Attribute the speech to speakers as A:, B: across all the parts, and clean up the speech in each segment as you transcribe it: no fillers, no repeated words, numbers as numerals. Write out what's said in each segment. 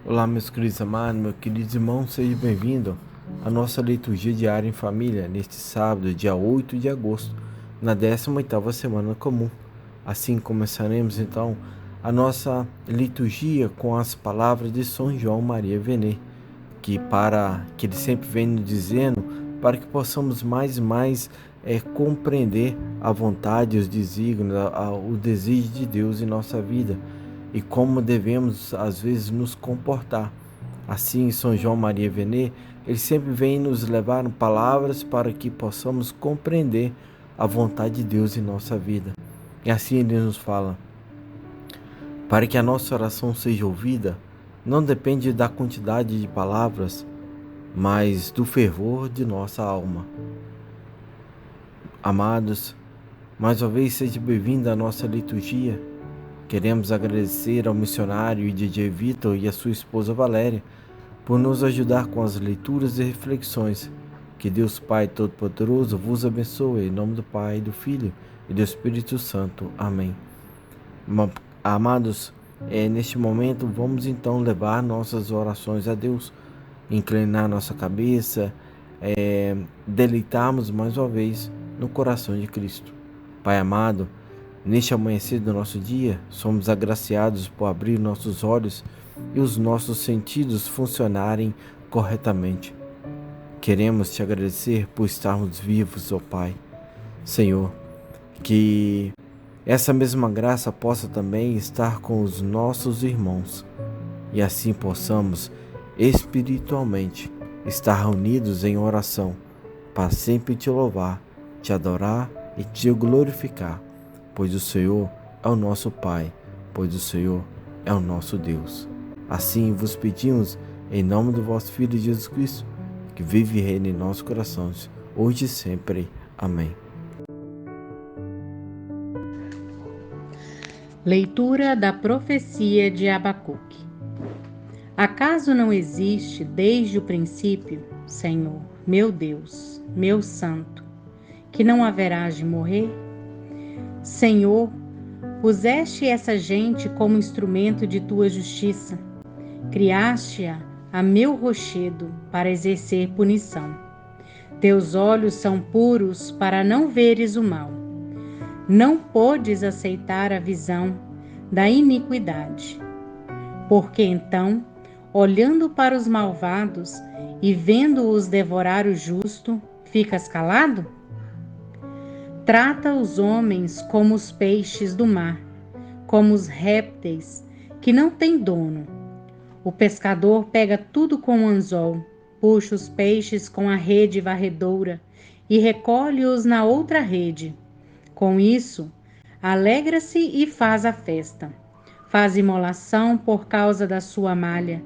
A: Olá, meus queridos amados, meus queridos irmãos, sejam bem-vindos à nossa liturgia diária em família, neste sábado, dia 8 de agosto, na 18ª semana comum. Assim começaremos então a nossa liturgia com as palavras de São João Maria Vianney, que ele sempre vem nos dizendo para que possamos mais e mais compreender a vontade, os desígnios, o desejo de Deus em nossa vida e como devemos às vezes nos comportar. Assim, São João Maria Vianney, ele sempre vem nos levar palavras para que possamos compreender a vontade de Deus em nossa vida. E assim ele nos fala: para que a nossa oração seja ouvida, não depende da quantidade de palavras, mas do fervor de nossa alma. Amados, mais uma vez seja bem-vindo à nossa liturgia. Queremos agradecer ao missionário DJ Vitor e à sua esposa Valéria por nos ajudar com as leituras e reflexões. Que Deus Pai Todo-Poderoso vos abençoe, em nome do Pai, do Filho e do Espírito Santo. Amém. Amados, neste momento vamos então levar nossas orações a Deus, inclinar nossa cabeça, deleitarmos mais uma vez no coração de Cristo. Pai amado, neste amanhecer do nosso dia, somos agraciados por abrir nossos olhos e os nossos sentidos funcionarem corretamente. Queremos te agradecer por estarmos vivos, ó Pai. Senhor, que essa mesma graça possa também estar com os nossos irmãos e assim possamos espiritualmente estar reunidos em oração para sempre te louvar, te adorar e te glorificar, pois o Senhor é o nosso Pai, pois o Senhor é o nosso Deus. Assim vos pedimos, em nome do vosso Filho Jesus Cristo, que vive e reina em nossos corações, hoje e sempre. Amém.
B: Leitura da profecia de Abacuque. Acaso não existe desde o princípio, Senhor, meu Deus, meu Santo, que não haverás de morrer? Senhor, puseste essa gente como instrumento de tua justiça, criaste-a a meu rochedo para exercer punição. Teus olhos são puros para não veres o mal. Não podes aceitar a visão da iniquidade. Porque então, olhando para os malvados e vendo-os devorar o justo, ficas calado? Trata os homens como os peixes do mar, como os répteis que não têm dono. O pescador pega tudo com um anzol, puxa os peixes com a rede varredora e recolhe-os na outra rede. Com isso, alegra-se e faz a festa. Faz imolação por causa da sua malha,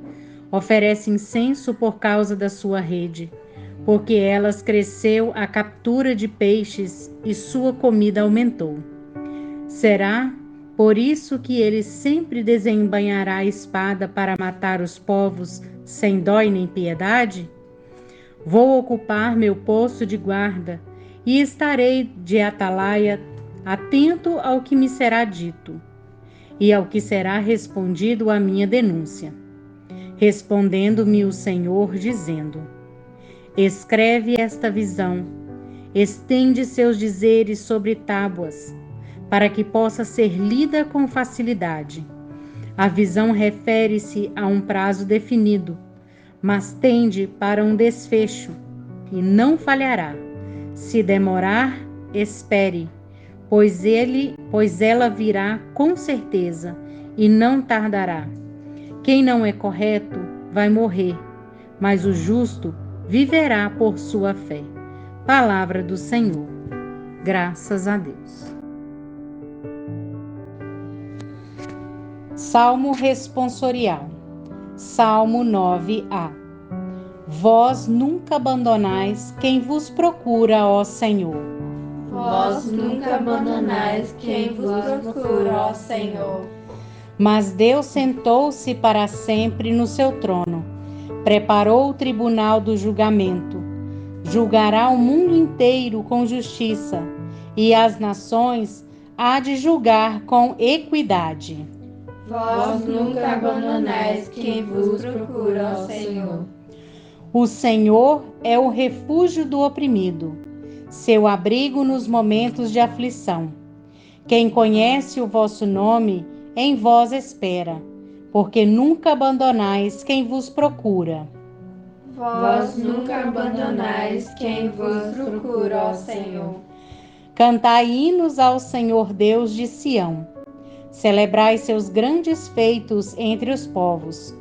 B: oferece incenso por causa da sua rede, porque elas cresceu a captura de peixes e sua comida aumentou. Será por isso que ele sempre desembainhará a espada para matar os povos sem dó e nem piedade? Vou ocupar meu posto de guarda e estarei de atalaia, atento ao que me será dito e ao que será respondido à minha denúncia. Respondendo-me o Senhor, dizendo: escreve esta visão, estende seus dizeres sobre tábuas, para que possa ser lida com facilidade. A visão refere-se a um prazo definido, mas tende para um desfecho, e não falhará. Se demorar, espere, pois ela virá com certeza, e não tardará. Quem não é correto vai morrer, mas o justo viverá por sua fé. Palavra do Senhor. Graças a Deus. Salmo responsorial. Salmo 9a. Vós nunca abandonais quem vos procura, ó Senhor.
C: Vós nunca abandonais quem vos procura, ó Senhor.
B: Mas Deus sentou-se para sempre no seu trono, preparou o tribunal do julgamento, julgará o mundo inteiro com justiça, e as nações há de julgar com equidade.
C: Vós nunca abandonais quem vos procura, ó Senhor.
B: O Senhor é o refúgio do oprimido, seu abrigo nos momentos de aflição. Quem conhece o vosso nome, em vós espera, porque nunca abandonais quem vos procura.
C: Vós nunca abandonais quem vos procura, ó Senhor.
B: Cantai hinos ao Senhor Deus de Sião. Celebrai seus grandes feitos entre os povos,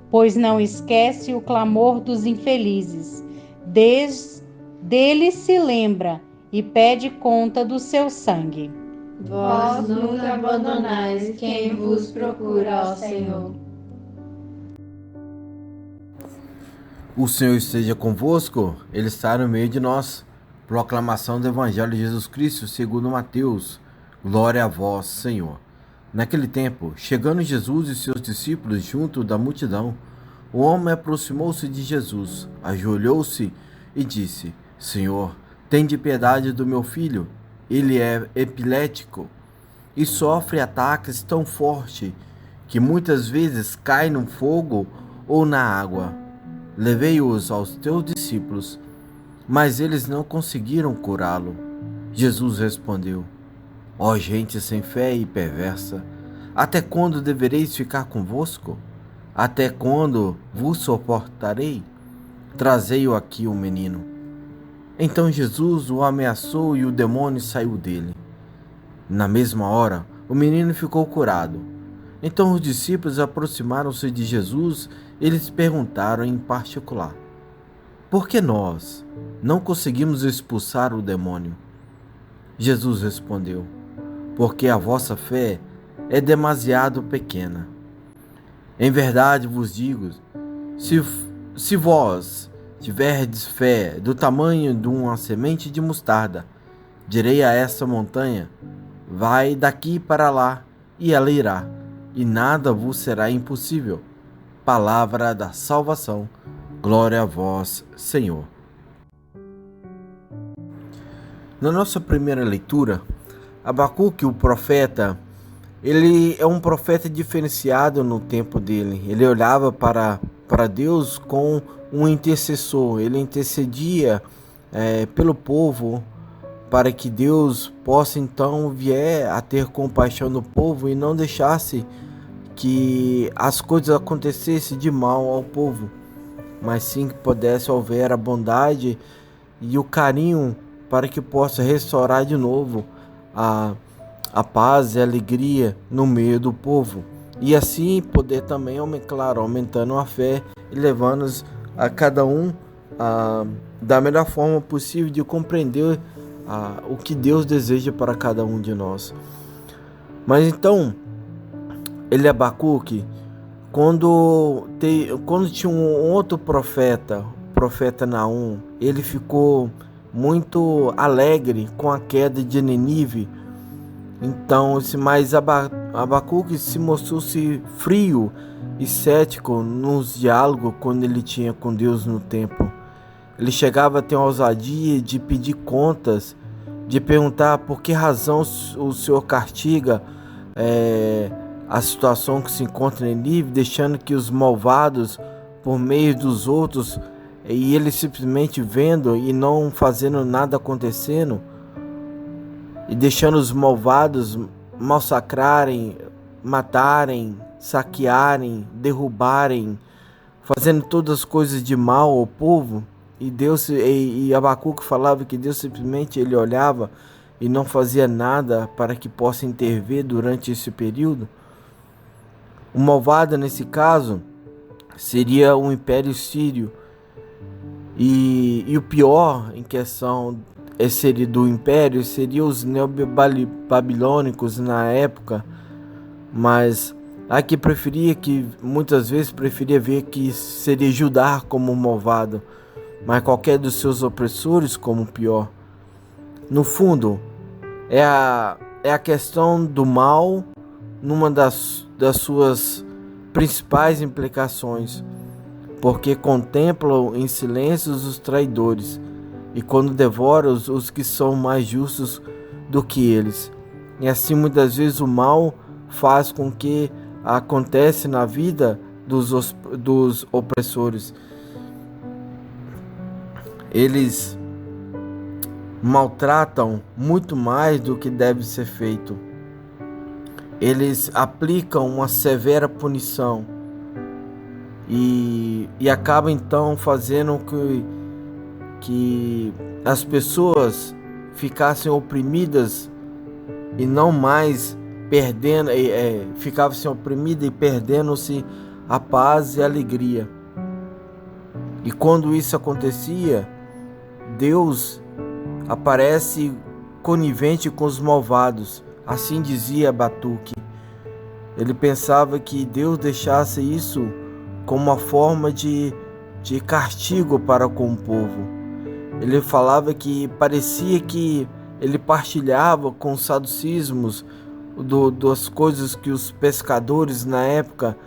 B: pois não esquece o clamor dos infelizes. Deles se lembra e pede conta do seu sangue.
C: Vós nunca abandonais quem vos procura, ó Senhor.
A: O Senhor esteja convosco, Ele está no meio de nós. Proclamação do Evangelho de Jesus Cristo segundo Mateus. Glória a vós, Senhor. Naquele tempo, chegando Jesus e seus discípulos junto da multidão, o homem aproximou-se de Jesus, ajoelhou-se e disse: Senhor, tende piedade do meu filho. Ele é epilético e sofre ataques tão fortes que muitas vezes cai no fogo ou na água. Levei-os aos teus discípulos, mas eles não conseguiram curá-lo. Jesus respondeu: Ó gente sem fé e perversa, até quando devereis ficar convosco? Até quando vos suportarei? Trazei-o aqui, o menino. Então Jesus o ameaçou e o demônio saiu dele. Na mesma hora, o menino ficou curado. Então os discípulos aproximaram-se de Jesus e eles perguntaram em particular: Por que nós não conseguimos expulsar o demônio? Jesus respondeu: Porque a vossa fé é demasiado pequena. Em verdade vos digo, se vós tiverdes fé do tamanho de uma semente de mostarda, direi a esta montanha: vai daqui para lá, e ela irá, e nada vos será impossível. Palavra da salvação. Glória a vós, Senhor. Na nossa primeira leitura, Abacuque, o profeta, ele é um profeta diferenciado no tempo dele. Ele olhava para Deus com um intercessor. Ele intercedia pelo povo para que Deus possa então vier a ter compaixão do povo e não deixasse que as coisas acontecessem de mal ao povo, mas sim que pudesse haver a bondade e o carinho para que possa restaurar de novo a paz e a alegria no meio do povo. E assim poder também, claro, aumentando a fé e levando-nos a cada um da melhor forma possível de compreender o que Deus deseja para cada um de nós. Mas então, Abacuque, quando tinha um outro profeta, o profeta Naum, ele ficou muito alegre com a queda de Nínive. Então, mas Abacuque se mostrou-se frio e cético nos diálogos quando ele tinha com Deus no templo. Ele chegava a ter a ousadia de pedir contas, de perguntar por que razão o Senhor castiga a situação que se encontra em Nínive, deixando que os malvados, por meio dos outros, e ele simplesmente vendo e não fazendo nada acontecendo, e deixando os malvados massacrarem, matarem, saquearem, derrubarem, fazendo todas as coisas de mal ao povo. E Abacuque falava que Deus simplesmente ele olhava e não fazia nada para que possa intervir durante esse período. O malvado nesse caso seria o Império Sírio, e o pior em questão seria do Império seria os neobabilônicos na época, mas aqui muitas vezes preferia ver que seria Judá como malvado, mas qualquer dos seus opressores como pior. No fundo, é a questão do mal numa das suas principais implicações, porque contemplam em silêncio os traidores, e quando devoram os que são mais justos do que eles. E assim muitas vezes o mal faz com que acontece na vida dos opressores. Eles maltratam muito mais do que deve ser feito. Eles aplicam uma severa punição e acabam então fazendo que as pessoas ficassem oprimidas e não mais perdendo, ficassem oprimidas e perdendo-se a paz e a alegria. E quando isso acontecia, Deus aparece conivente com os malvados. Assim dizia Abacuque. Ele pensava que Deus deixasse isso como uma forma de castigo para com o povo. Ele falava que parecia que ele partilhava com os saducismos das coisas que os pescadores na época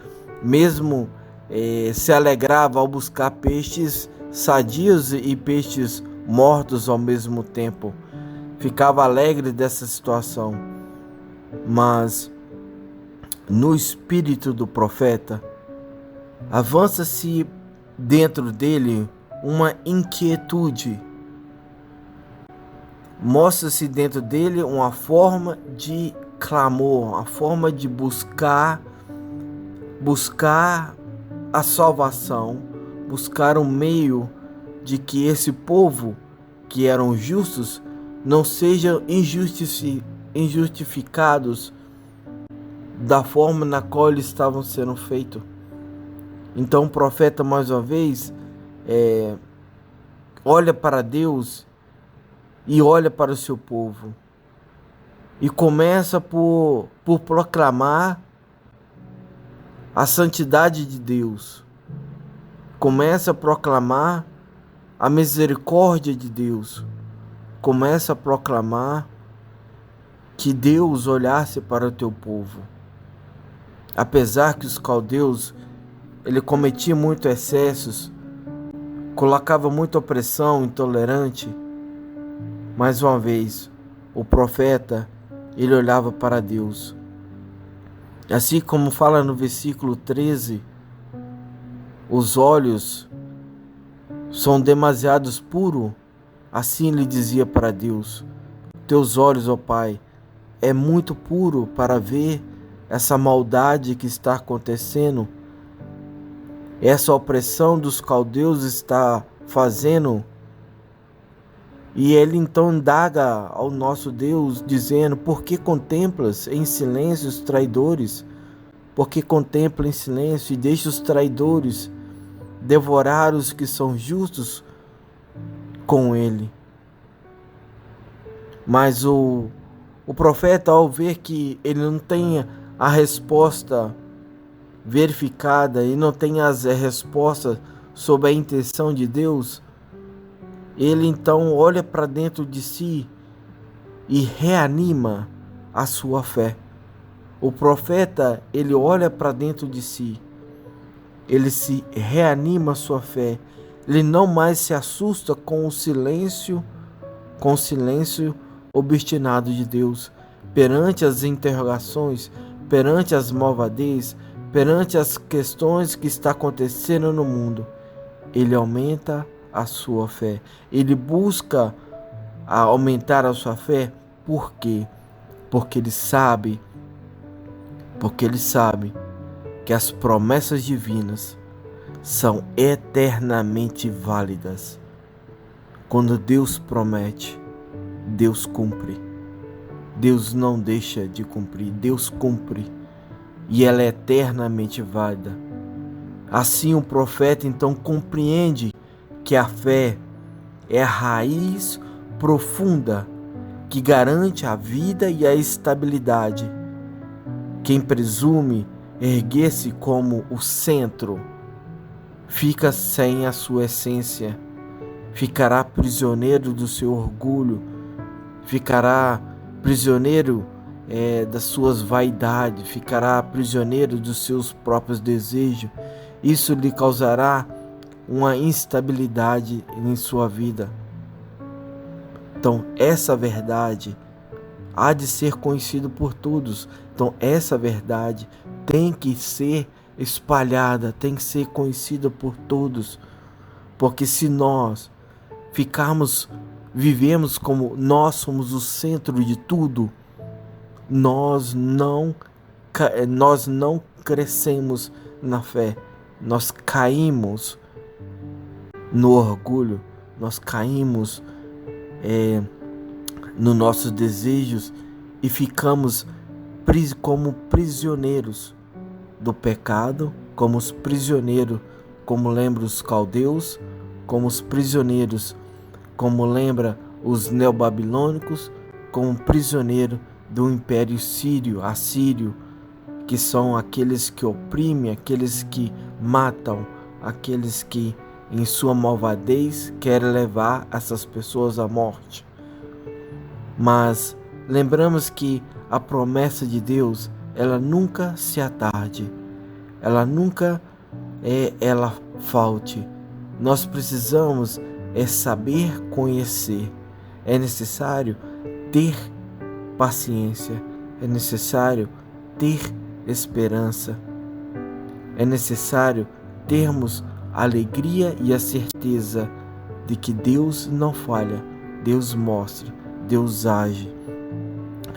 A: mesmo se alegravam ao buscar peixes sadios e peixes mortos ao mesmo tempo. Ficava alegre dessa situação. Mas no espírito do profeta avança-se dentro dele uma inquietude. Mostra-se dentro dele uma forma de clamor, uma forma de buscar a salvação, buscar um meio de que esse povo que eram justos não sejam injustificados da forma na qual eles estavam sendo feitos. Então o profeta mais uma vez olha para Deus e olha para o seu povo e começa por proclamar a santidade de Deus, começa a proclamar a misericórdia de Deus, começa a proclamar que Deus olhasse para o teu povo. Apesar que os caldeus, ele cometia muitos excessos, colocava muita opressão, intolerante, mais uma vez, o profeta, ele olhava para Deus. Assim como fala no versículo 13, os olhos são demasiados puros, assim ele dizia para Deus: teus olhos, ó Pai, é muito puro para ver essa maldade que está acontecendo, essa opressão dos caldeus está fazendo. E ele então indaga ao nosso Deus, dizendo: por que contemplas em silêncio os traidores? Por que contempla em silêncio e deixa os traidores devorar os que são justos com ele? Mas o profeta, ao ver que ele não tem a resposta verificada e não tem as respostas sobre a intenção de Deus, ele então olha para dentro de si e reanima a sua fé. O profeta, ele olha para dentro de si, ele se reanima a sua fé, ele não mais se assusta com o silêncio obstinado de Deus, perante as interrogações, perante as malvadez, perante as questões que está acontecendo no mundo. Ele aumenta a sua fé, ele busca aumentar a sua fé. Por quê? Porque ele sabe que as promessas divinas são eternamente válidas. Quando Deus promete, Deus cumpre. Deus não deixa de cumprir, Deus cumpre, e ela é eternamente válida. Assim o profeta então compreende que a fé é a raiz profunda que garante a vida e a estabilidade. Quem presume erguer-se como o centro fica sem a sua essência, ficará prisioneiro do seu orgulho, ficará prisioneiro das suas vaidades, ficará prisioneiro dos seus próprios desejos. Isso lhe causará uma instabilidade em sua vida. Então, essa verdade há de ser conhecida por todos. Então, essa verdade tem que ser espalhada, tem que ser conhecida por todos. Porque se nós vivemos como nós somos o centro de tudo, nós não crescemos na fé, nós caímos no orgulho, nós caímos nos nossos desejos e ficamos como prisioneiros do pecado, como os prisioneiros, como lembra os caldeus, como os prisioneiros, como lembra os neobabilônicos, como prisioneiro do império sírio, assírio, que são aqueles que oprimem, aqueles que matam, aqueles que em sua malvadez querem levar essas pessoas à morte. Mas lembramos que a promessa de Deus, ela nunca se atarde, ela nunca ela falte. Nós precisamos saber conhecer. É necessário ter paciência, é necessário ter esperança, é necessário termos a alegria e a certeza de que Deus não falha, Deus mostra, Deus age.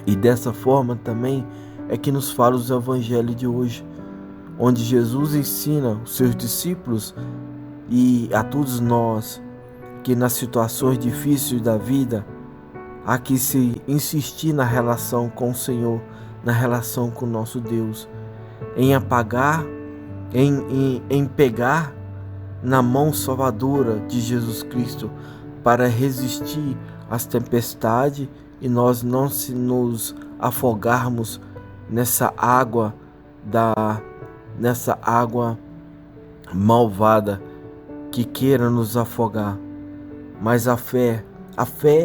A: E dessa forma também é que nos fala o Evangelho de hoje, onde Jesus ensina os seus discípulos e a todos nós que nas situações difíceis da vida há que se insistir na relação com o Senhor, na relação com o nosso Deus, em apagar, em pegar na mão salvadora de Jesus Cristo para resistir às tempestades e nós não se nos afogarmos nessa água malvada que queira nos afogar. Mas a fé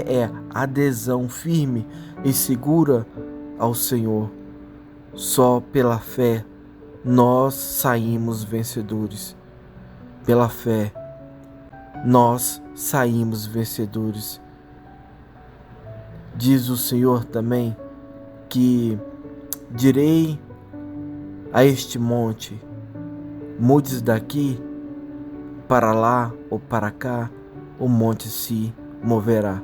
A: é adesão firme e segura ao Senhor. Só pela fé nós saímos vencedores. Pela fé nós saímos vencedores. Diz o Senhor também que direi a este monte, mudes daqui para lá ou para cá, o monte se moverá.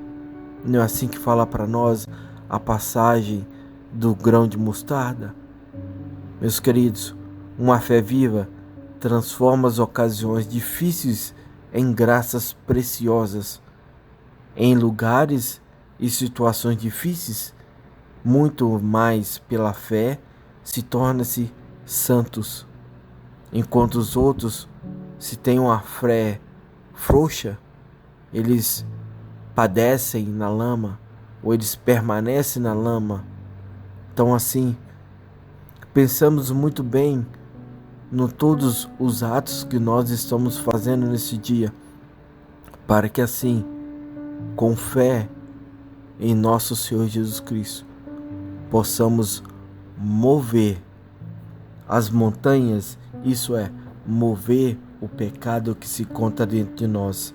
A: Não é assim que fala para nós a passagem do grão de mostarda? Meus queridos, uma fé viva transforma as ocasiões difíceis em graças preciosas. Em lugares e situações difíceis, muito mais pela fé, se tornam-se santos. Enquanto os outros, se têm uma fé frouxa, eles padecem na lama, ou eles permanecem na lama. Então assim, pensamos muito bem no todos os atos que nós estamos fazendo nesse dia, para que assim, com fé em nosso Senhor Jesus Cristo, possamos mover as montanhas, isso é, mover o pecado que se encontra dentro de nós.